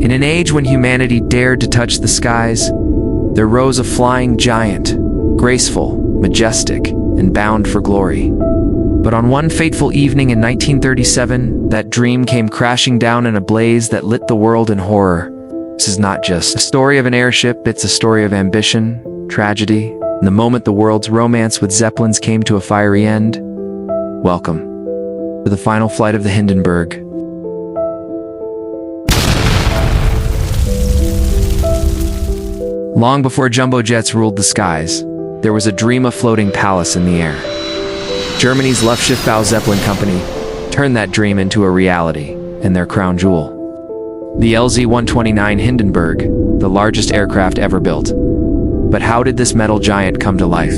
In an age when humanity dared to touch the skies, there rose a flying giant, graceful, majestic, and bound for glory. But on one fateful evening in 1937, that dream came crashing down in a blaze that lit the world in horror. This is not just a story of an airship, it's a story of ambition, tragedy, and the moment the world's romance with Zeppelins came to a fiery end. Welcome to the final flight of the Hindenburg. Long before jumbo jets ruled the skies, there was a dream of floating palace in the air. Germany's Luftschiffbau Zeppelin company turned that dream into a reality, and their crown jewel. The LZ-129 Hindenburg, the largest aircraft ever built. But how did this metal giant come to life?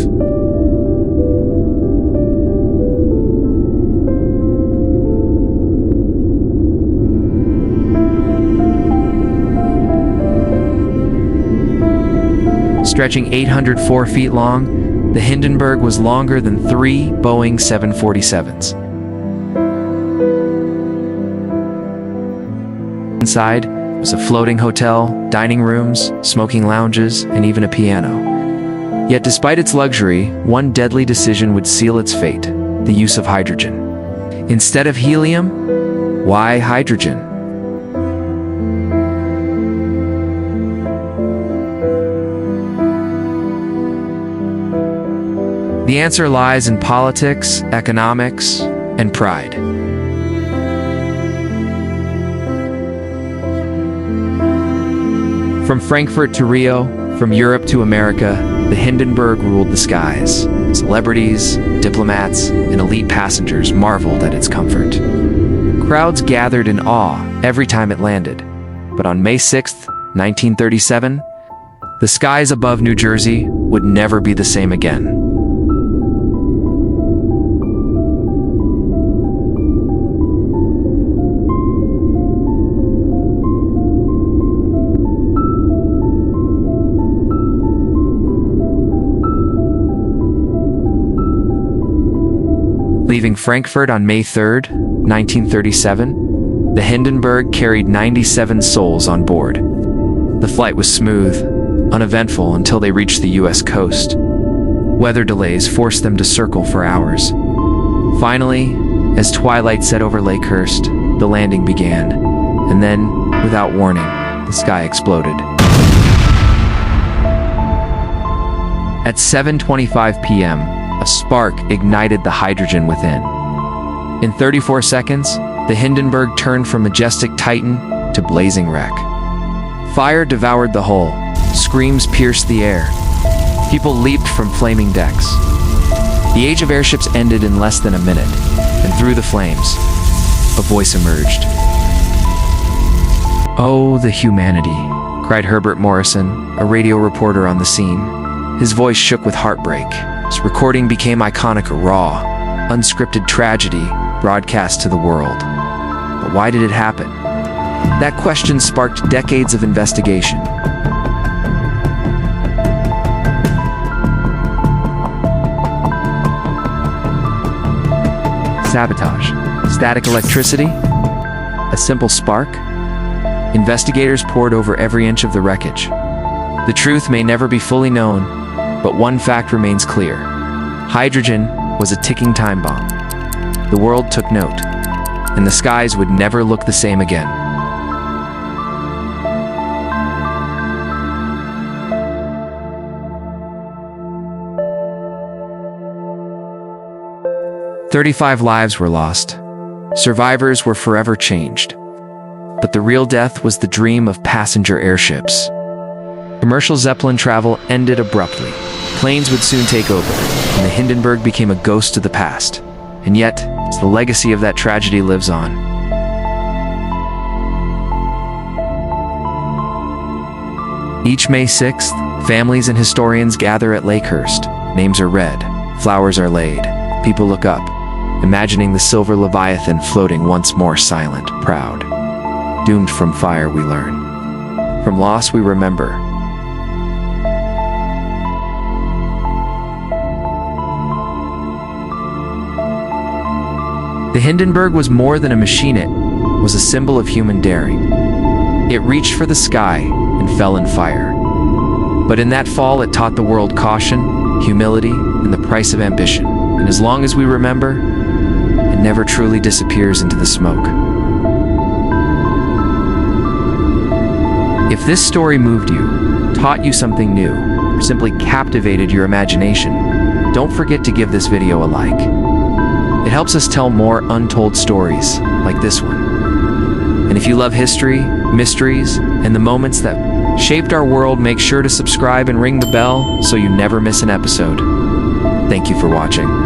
Stretching 804 feet long, the Hindenburg was longer than 3 Boeing 747s. Inside was a floating hotel, dining rooms, smoking lounges, and even a piano. Yet despite its luxury, one deadly decision would seal its fate: the use of hydrogen. Instead of helium, why hydrogen? The answer lies in politics, economics, and pride. From Frankfurt to Rio, from Europe to America, the Hindenburg ruled the skies. Celebrities, diplomats, and elite passengers marveled at its comfort. Crowds gathered in awe every time it landed. But on May 6, 1937, the skies above New Jersey would never be the same again. Leaving Frankfurt on May 3, 1937, the Hindenburg carried 97 souls on board. The flight was smooth, uneventful until they reached the U.S. coast. Weather delays forced them to circle for hours. Finally, as twilight set over Lakehurst, the landing began, and then, without warning, the sky exploded. At 7:25 p.m., a spark ignited the hydrogen within. In 34 seconds, the Hindenburg turned from majestic titan to blazing wreck. Fire devoured the hull. Screams pierced the air. People leaped from flaming decks. The age of airships ended in less than a minute, and through the flames, a voice emerged. "Oh, the humanity," cried Herbert Morrison, a radio reporter on the scene. His voice shook with heartbreak. His recording became iconic, a raw, unscripted tragedy broadcast to the world. But why did it happen? That question sparked decades of investigation. Sabotage. Static electricity? A simple spark? Investigators pored over every inch of the wreckage. The truth may never be fully known, but one fact remains clear. Hydrogen was a ticking time bomb. The world took note, and the skies would never look the same again. "35 lives were lost. Survivors were forever changed. But the real death was the dream of passenger airships. Commercial Zeppelin travel ended abruptly. Planes would soon take over, and the Hindenburg became a ghost of the past. And yet, the legacy of that tragedy lives on. Each May 6th, families and historians gather at Lakehurst. Names are read, flowers are laid, people look up, imagining the silver Leviathan floating once more silent, proud. Doomed from fire, we learn. From loss, we remember. The Hindenburg was more than a machine. was a symbol of human daring. It reached for the sky and fell in fire. But in that fall, it taught the world caution, humility, and the price of ambition. And as long as we remember, it never truly disappears into the smoke. If this story moved you, taught you something new, or simply captivated your imagination, don't forget to give this video a like. It helps us tell more untold stories like this one. And if you love history, mysteries, and the moments that shaped our world, make sure to subscribe and ring the bell so you never miss an episode. Thank you for watching.